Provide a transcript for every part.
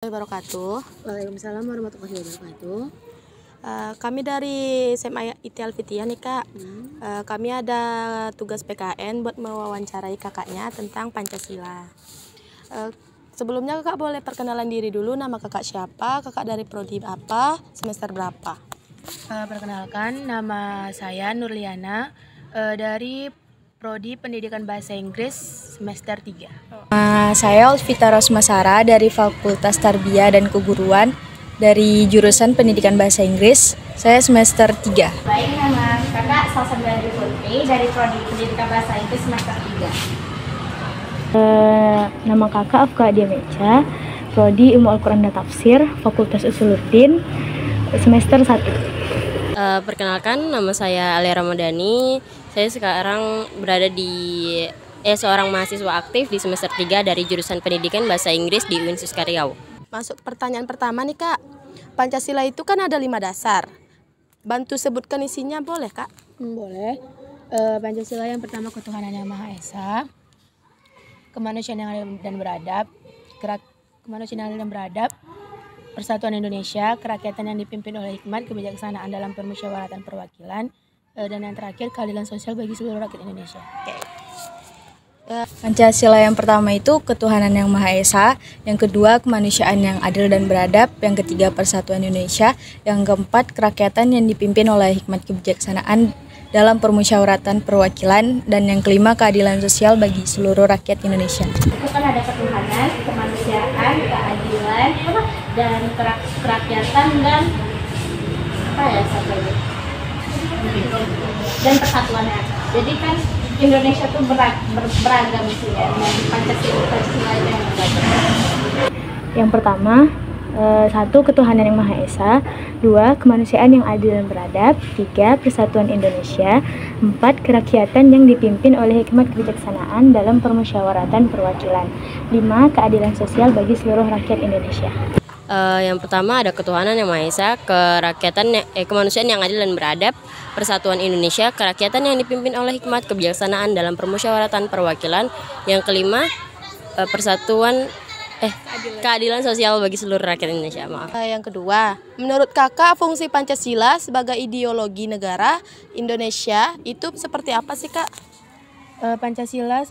Wabarakatuh. Waalaikumsalam warahmatullahi wabarakatuh. Kami dari SMA IT Alfitia nih Kak. Kami ada tugas PKN buat mewawancarai kakaknya tentang Pancasila. Sebelumnya kakak boleh perkenalan diri dulu, nama kakak siapa, kakak dari prodi apa, semester berapa? Perkenalkan, nama saya Nurliana dari prodi Pendidikan Bahasa Inggris semester 3. Saya Alvita Rosmasara dari Fakultas Tarbiyah dan Keguruan dari jurusan Pendidikan Bahasa Inggris. Saya semester 3. Baik, nama kakak Salsabila Putri dari prodi Pendidikan Bahasa Inggris semester 3. Nama kakak Afka Diameca, prodi Ilmu Al-Quran dan Tafsir, Fakultas Usuluddin, semester 1. Perkenalkan, nama saya Alia Ramadhani. Saya sekarang berada di seorang mahasiswa aktif di semester 3 dari jurusan Pendidikan Bahasa Inggris di UIN Suska Riau. Masuk pertanyaan pertama nih Kak. Pancasila itu kan ada 5 dasar. Bantu sebutkan isinya boleh Kak? Boleh. Pancasila yang pertama ketuhanan yang Maha Esa, kemanusiaan yang adil dan beradab, kemanusiaan yang adil dan beradab, persatuan Indonesia, kerakyatan yang dipimpin oleh hikmat, kebijaksanaan dalam permusyawaratan perwakilan, dan yang terakhir keadilan sosial bagi seluruh rakyat Indonesia. Pancasila yang pertama itu ketuhanan yang Maha Esa, yang kedua kemanusiaan yang adil dan beradab, yang ketiga persatuan Indonesia, yang keempat kerakyatan yang dipimpin oleh hikmat kebijaksanaan dalam permusyawaratan perwakilan, dan yang kelima keadilan sosial bagi seluruh rakyat Indonesia. Itu kan ada ketuhanan, kemanusiaan, keadilan, dan kerakyatan dan dan persatuannya. Jadi kan Indonesia tuh beragam isinya, dan Pancasila itu yang beragam. Yang pertama, 1. Ketuhanan yang Maha Esa, 2. Kemanusiaan yang adil dan beradab, 3. Persatuan Indonesia, 4. Kerakyatan yang dipimpin oleh hikmat kebijaksanaan dalam permusyawaratan perwakilan, 5. Keadilan sosial bagi seluruh rakyat Indonesia. Yang pertama ada ketuhanan yang Maha Esa, kemanusiaan yang adil dan beradab, persatuan Indonesia, kerakyatan yang dipimpin oleh hikmat kebijaksanaan dalam permusyawaratan perwakilan, yang kelima keadilan sosial bagi seluruh rakyat Indonesia. Maaf. Yang kedua, menurut kakak fungsi Pancasila sebagai ideologi negara Indonesia itu seperti apa sih Kak? Pancasila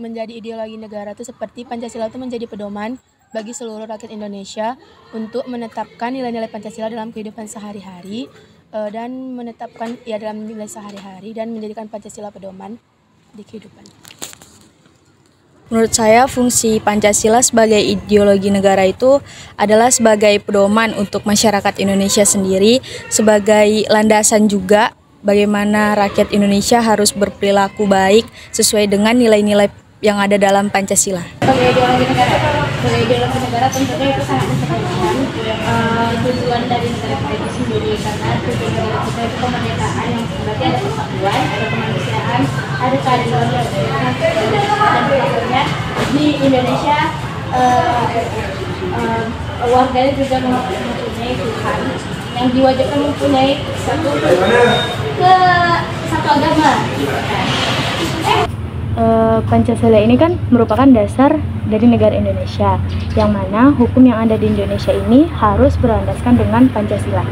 menjadi ideologi negara itu seperti Pancasila itu menjadi pedoman bagi seluruh rakyat Indonesia untuk menetapkan nilai-nilai Pancasila dalam kehidupan sehari-hari dan menjadikan Pancasila pedoman di kehidupan. Menurut saya fungsi Pancasila sebagai ideologi negara itu adalah sebagai pedoman untuk masyarakat Indonesia sendiri, sebagai landasan juga bagaimana rakyat Indonesia harus berperilaku baik sesuai dengan nilai-nilai yang ada dalam Pancasila. Sebagai ideologi negara tentunya itu sangat mencerminkan tujuan dari negara kita itu sendiri, karena tujuan negara kita itu kemerdekaan yang berarti ada persatuan, ada kemanusiaan, ada keadilan dan tentunya di Indonesia warganya juga mempunyai Tuhan yang diwajibkan mempunyai satu agama. Pancasila ini kan merupakan dasar dari negara Indonesia, yang mana hukum yang ada di Indonesia ini harus berlandaskan dengan Pancasila.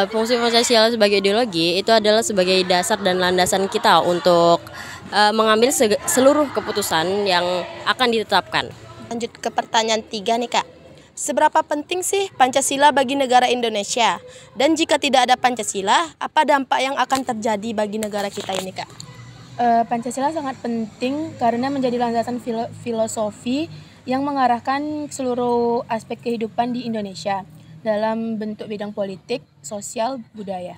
Fungsi Pancasila sebagai ideologi itu adalah sebagai dasar dan landasan kita untuk mengambil seluruh keputusan yang akan ditetapkan. Lanjut ke pertanyaan 3 nih Kak. Seberapa penting sih Pancasila bagi negara Indonesia? Dan jika tidak ada Pancasila, apa dampak yang akan terjadi bagi negara kita ini Kak? Pancasila sangat penting karena menjadi landasan filosofi yang mengarahkan seluruh aspek kehidupan di Indonesia dalam bentuk bidang politik, sosial, budaya.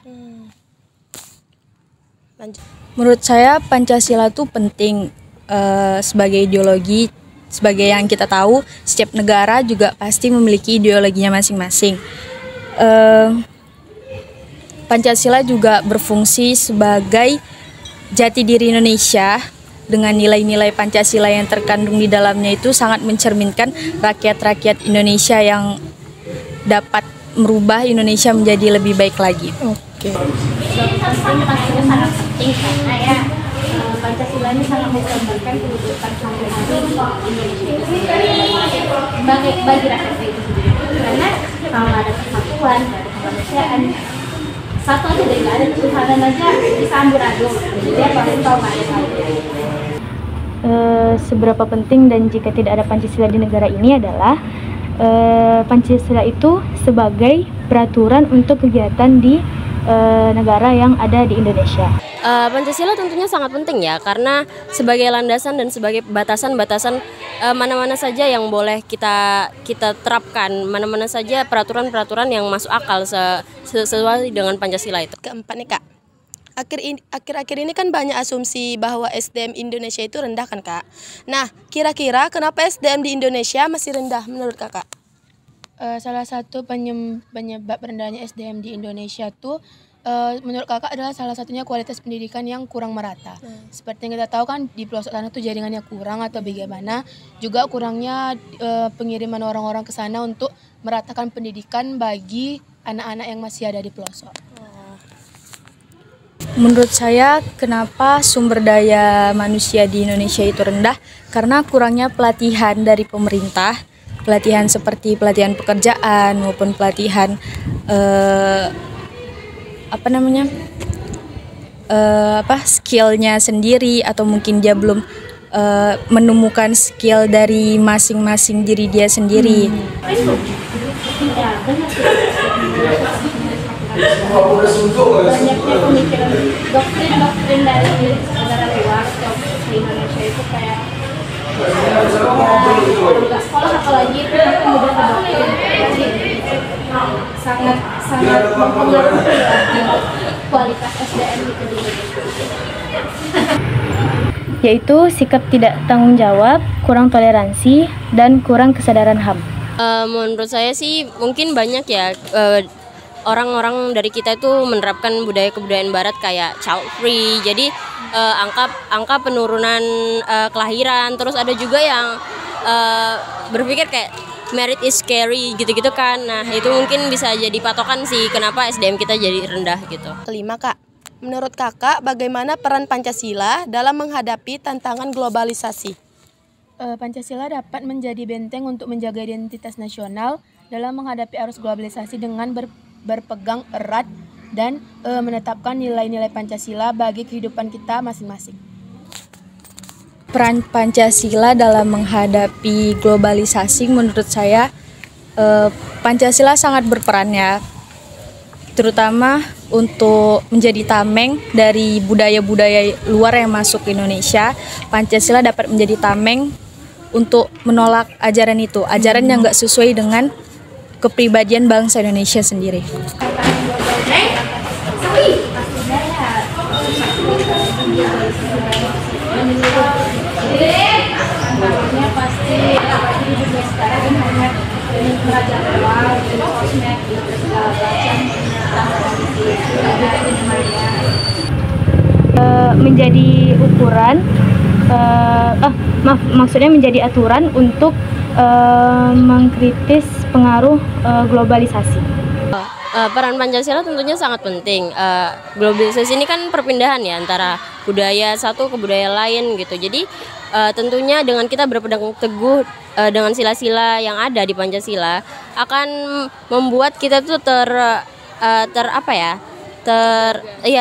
Lanjut. Menurut saya Pancasila itu penting sebagai ideologi. Sebagai yang kita tahu, setiap negara juga pasti memiliki ideologinya masing-masing. Pancasila juga berfungsi sebagai jati diri Indonesia. Dengan nilai-nilai Pancasila yang terkandung di dalamnya itu sangat mencerminkan rakyat-rakyat Indonesia yang dapat merubah Indonesia menjadi lebih baik lagi. Pastinya sangat penting karena Pancasila ini sangat menggambarkan kewujudan sehari-hari Indonesia itu sendiri bagi rakyat itu sendiri. Karena kalau ada persatuan, ada kemanusiaan, satu aja deh, nggak ada ketuhanan aja bisa amburadul. Jadi apa itu tahu nggak ada. Seberapa penting dan jika tidak ada Pancasila di negara ini adalah Pancasila itu sebagai peraturan untuk kegiatan di negara yang ada di Indonesia. Pancasila tentunya sangat penting ya, karena sebagai landasan dan sebagai batasan-batasan mana-mana saja yang boleh kita terapkan, mana-mana saja peraturan-peraturan yang masuk akal sesuai dengan Pancasila itu. Keempat nih Kak, akhir-akhir ini kan banyak asumsi bahwa SDM Indonesia itu rendah kan Kak. Nah, kira-kira kenapa SDM di Indonesia masih rendah menurut Kakak? Salah satu penyebab rendahnya SDM di Indonesia tuh menurut Kakak adalah salah satunya kualitas pendidikan yang kurang merata. Seperti yang kita tahu kan di pelosok sana tuh jaringannya kurang atau bagaimana. Juga kurangnya pengiriman orang-orang ke sana untuk meratakan pendidikan bagi anak-anak yang masih ada di pelosok. Menurut saya, kenapa sumber daya manusia di Indonesia itu rendah? Karena kurangnya pelatihan dari pemerintah, pelatihan seperti pelatihan pekerjaan maupun pelatihan skillnya sendiri, atau mungkin dia belum menemukan skill dari masing-masing diri dia sendiri. Banyaknya pemikiran doktrin dari negara luar ke Indonesia itu kayak nggak sekolah apalagi itu mereka mudah ke doktrin, jadi sangat mempengaruhi kualitas SDM itu di Indonesia. Yaitu sikap tidak tanggung jawab, kurang toleransi, dan kurang kesadaran HAM. Menurut saya sih mungkin banyak ya orang-orang dari kita itu menerapkan kebudayaan barat kayak child free, jadi angka penurunan kelahiran, terus ada juga yang berpikir kayak merit is scary gitu-gitu kan. Nah, itu mungkin bisa jadi patokan sih kenapa SDM kita jadi rendah gitu. Kelima Kak, menurut Kakak bagaimana peran Pancasila dalam menghadapi tantangan globalisasi? Pancasila dapat menjadi benteng untuk menjaga identitas nasional dalam menghadapi arus globalisasi dengan berpegang erat dan menetapkan nilai-nilai Pancasila bagi kehidupan kita masing-masing. Peran Pancasila dalam menghadapi globalisasi, menurut saya Pancasila sangat berperan ya, terutama untuk menjadi tameng dari budaya-budaya luar yang masuk ke Indonesia. Pancasila dapat menjadi tameng untuk menolak ajaran itu, ajaran yang nggak sesuai dengan kepribadian bangsa Indonesia sendiri. Tampaknya pasti di dunia sekarang ini hanya belajar luar, sosmed, Menjadi ukuran, maksudnya menjadi aturan untuk mengkritis pengaruh globalisasi. Peran Pancasila tentunya sangat penting. Globalisasi ini kan perpindahan ya antara budaya satu ke budaya lain gitu. Jadi tentunya dengan kita berpegang teguh dengan sila-sila yang ada di Pancasila akan membuat kita tuh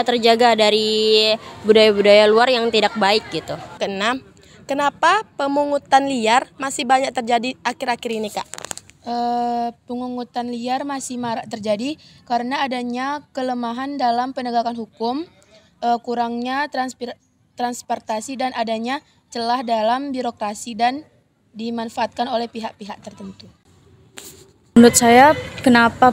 terjaga dari budaya-budaya luar yang tidak baik gitu. Keenam, kenapa pemungutan liar masih banyak terjadi akhir-akhir ini Kak? Pemungutan liar masih marak terjadi karena adanya kelemahan dalam penegakan hukum, kurangnya transportasi, dan adanya celah dalam birokrasi dan dimanfaatkan oleh pihak-pihak tertentu. Menurut saya, kenapa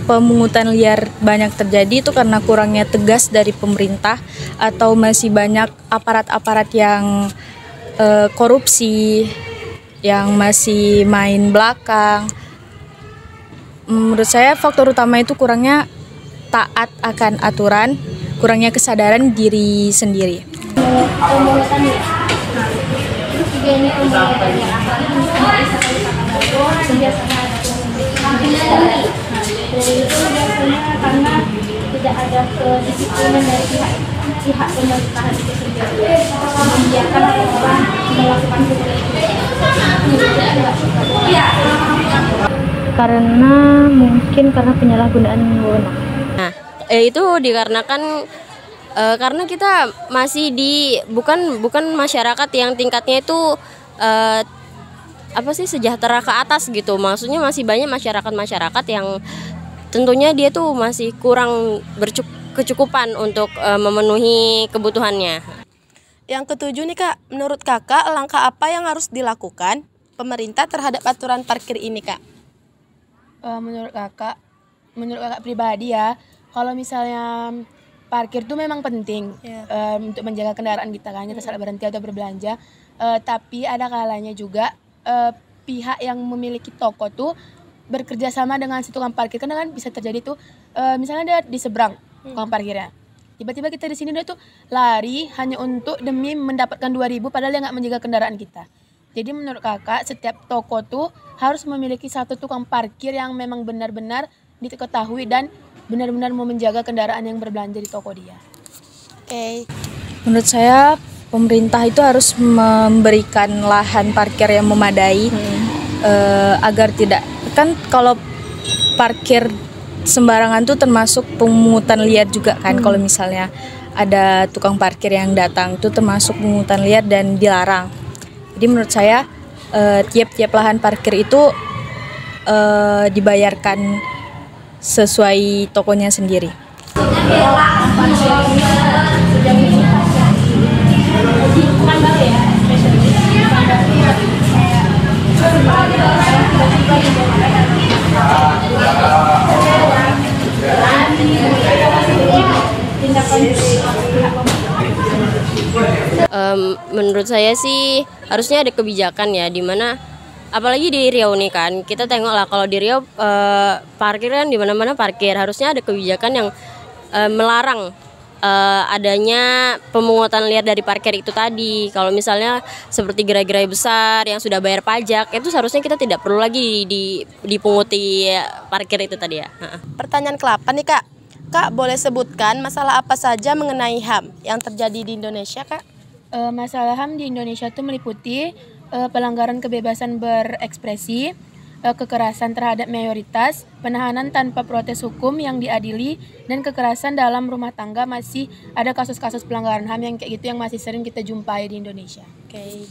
pemungutan liar banyak terjadi itu karena kurangnya tegas dari pemerintah, atau masih banyak aparat-aparat yang korupsi, yang masih main belakang. Menurut saya faktor utama itu kurangnya taat akan aturan, kurangnya kesadaran diri sendiri. Pemungutan ya. Terus juga ini pemungutan ya, biasanya dari itu biasanya karena tidak ada kedisiplinan dari pihak pihak pemerintahan itu sendiri membiarkan orang melakukan Karena mungkin karena penyalahgunaan wewenang. Nah, itu dikarenakan karena kita masih bukan masyarakat yang tingkatnya itu sejahtera ke atas gitu. Maksudnya masih banyak masyarakat yang tentunya dia tuh masih kurang kecukupan untuk memenuhi kebutuhannya. Yang ketujuh nih Kak, menurut Kakak langkah apa yang harus dilakukan pemerintah terhadap aturan parkir ini Kak? Menurut kakak pribadi ya, kalau misalnya parkir tuh memang penting untuk menjaga kendaraan kita kan, kita saat berhenti atau berbelanja. Tapi ada kalanya juga pihak yang memiliki toko tuh bekerja sama dengan si tukang parkir, karena kan bisa terjadi tuh misalnya dia di seberang tukang parkirnya, tiba-tiba kita di sini dia tuh lari hanya untuk demi mendapatkan 2.000 padahal dia nggak menjaga kendaraan kita. Jadi menurut kakak setiap toko tuh harus memiliki satu tukang parkir yang memang benar-benar diketahui dan benar-benar mau menjaga kendaraan yang berbelanja di toko dia. Oke. Menurut saya pemerintah itu harus memberikan lahan parkir yang memadai agar tidak, kan kalau parkir sembarangan tuh termasuk pungutan liar juga kan. Kalau misalnya ada tukang parkir yang datang tuh termasuk pungutan liar dan dilarang. Jadi menurut saya tiap-tiap lahan parkir itu dibayarkan sesuai tokonya sendiri. Menurut saya sih harusnya ada kebijakan ya, dimana apalagi di Riau nih kan, kita tengok lah kalau di Riau parkir kan di mana-mana parkir, harusnya ada kebijakan yang melarang adanya pemungutan liar dari parkir itu tadi. Kalau misalnya seperti gerai-gerai besar yang sudah bayar pajak, itu seharusnya kita tidak perlu lagi dipunguti parkir itu tadi ya. Pertanyaan ke-8 nih Kak. Kak, boleh sebutkan masalah apa saja mengenai HAM yang terjadi di Indonesia Kak? Masalah HAM di Indonesia itu meliputi pelanggaran kebebasan berekspresi, kekerasan terhadap mayoritas, penahanan tanpa protes hukum yang diadili, dan kekerasan dalam rumah tangga. Masih ada kasus-kasus pelanggaran HAM yang kayak gitu yang masih sering kita jumpai di Indonesia. Oke.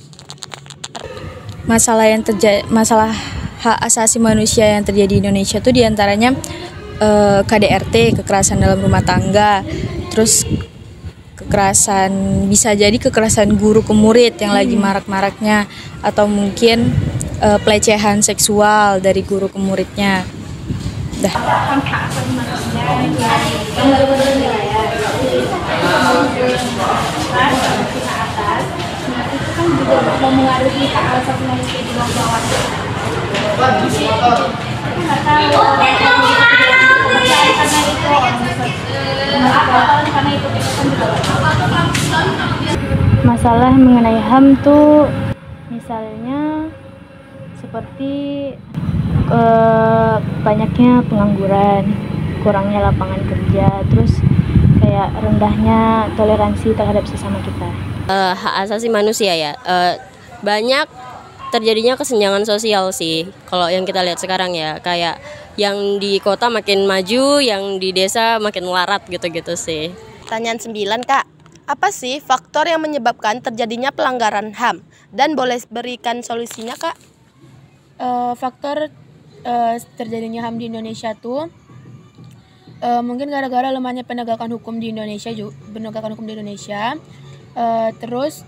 Masalah hak asasi manusia yang terjadi di Indonesia itu diantaranya KDRT, kekerasan dalam rumah tangga, terus kekerasan, bisa jadi kekerasan guru ke murid yang lagi marak-maraknya, atau mungkin pelecehan seksual dari guru ke muridnya. Dah. memengaruhi hak asasi manusia di bawah. Masalah mengenai HAM tuh misalnya seperti banyaknya pengangguran, kurangnya lapangan kerja, terus kayak rendahnya toleransi terhadap sesama kita. Hak asasi manusia ya, banyak terjadinya kesenjangan sosial sih kalau yang kita lihat sekarang ya, kayak yang di kota makin maju, yang di desa makin melarat gitu-gitu sih. Pertanyaan 9 Kak, apa sih faktor yang menyebabkan terjadinya pelanggaran HAM dan boleh berikan solusinya Kak? Faktor terjadinya HAM di Indonesia tuh mungkin gara-gara lemahnya penegakan hukum di Indonesia, terus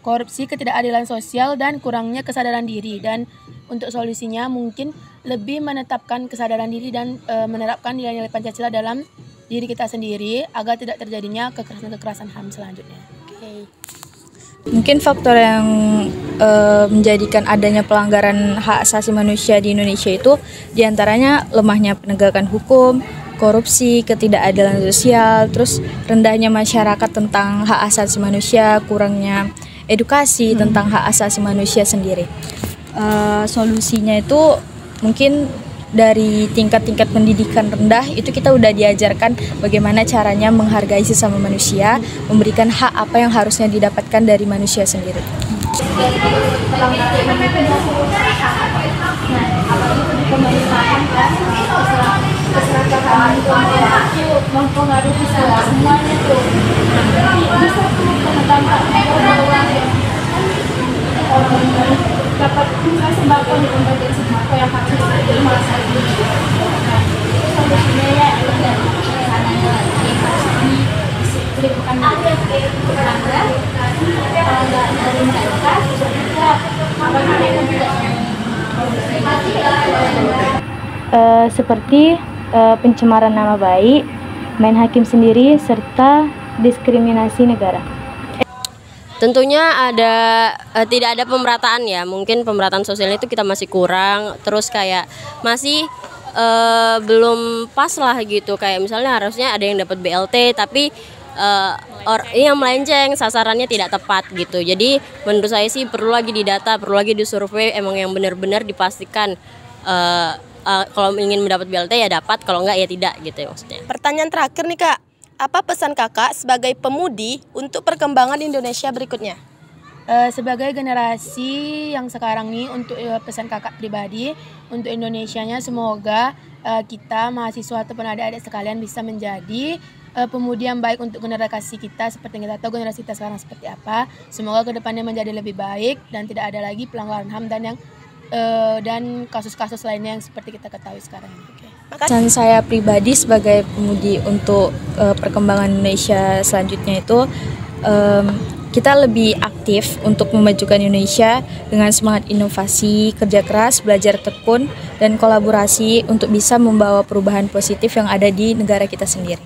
korupsi, ketidakadilan sosial, dan kurangnya kesadaran diri. Dan untuk solusinya mungkin lebih menetapkan kesadaran diri dan menerapkan nilai-nilai Pancasila dalam diri kita sendiri agar tidak terjadinya kekerasan HAM selanjutnya. Oke. Mungkin faktor yang menjadikan adanya pelanggaran hak asasi manusia di Indonesia itu diantaranya lemahnya penegakan hukum, korupsi, ketidakadilan sosial, terus rendahnya masyarakat tentang hak asasi manusia, kurangnya edukasi tentang hak asasi manusia sendiri. Solusinya itu mungkin dari tingkat-tingkat pendidikan rendah itu kita udah diajarkan bagaimana caranya menghargai sesama manusia, memberikan hak apa yang harusnya didapatkan dari manusia sendiri. Mempengaruhi semuanya tuh. Bisa dampaknya dapat sembako di pembagian sembako yang harus di masa ini. Solusinya ya bukan seperti pencemaran nama baik, main hakim sendiri, serta diskriminasi negara. Tentunya tidak ada pemerataan ya, mungkin pemerataan sosial itu kita masih kurang, terus kayak masih belum pas lah gitu, kayak misalnya harusnya ada yang dapat BLT tapi yang melenceng, sasarannya tidak tepat gitu. Jadi menurut saya sih perlu lagi didata, perlu lagi disurvei emang yang benar-benar dipastikan kalau ingin mendapat BLT ya dapat, kalau enggak ya tidak gitu ya maksudnya. Pertanyaan terakhir nih Kak, apa pesan Kakak sebagai pemudi untuk perkembangan Indonesia berikutnya? Sebagai generasi yang sekarang nih, untuk pesan Kakak pribadi untuk Indonesianya, semoga kita mahasiswa ataupun adik-adik sekalian bisa menjadi pemudi yang baik untuk generasi kita, seperti yang kita tahu generasi kita sekarang seperti apa. Semoga kedepannya menjadi lebih baik dan tidak ada lagi pelanggaran HAM dan kasus-kasus lainnya yang seperti kita ketahui sekarang. Pesan saya pribadi sebagai pemudi untuk perkembangan Indonesia selanjutnya itu kita lebih aktif untuk memajukan Indonesia dengan semangat inovasi, kerja keras, belajar tekun, dan kolaborasi untuk bisa membawa perubahan positif yang ada di negara kita sendiri.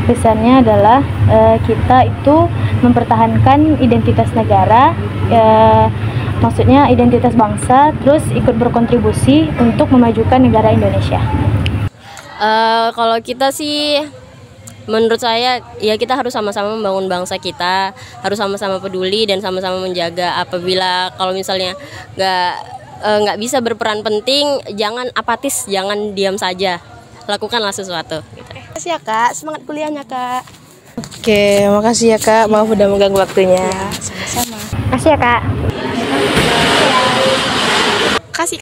Pesannya adalah kita itu mempertahankan identitas negara, maksudnya identitas bangsa, terus ikut berkontribusi untuk memajukan negara Indonesia. Kalau kita sih menurut saya ya kita harus sama-sama membangun bangsa kita, harus sama-sama peduli dan sama-sama menjaga. Apabila kalau misalnya nggak bisa berperan penting, jangan apatis, jangan diam saja, lakukanlah sesuatu gitu. Makasih ya Kak, semangat kuliahnya Kak. Oke, makasih ya Kak, maaf udah mengganggu waktunya. Sama-sama. Makasih ya Kak.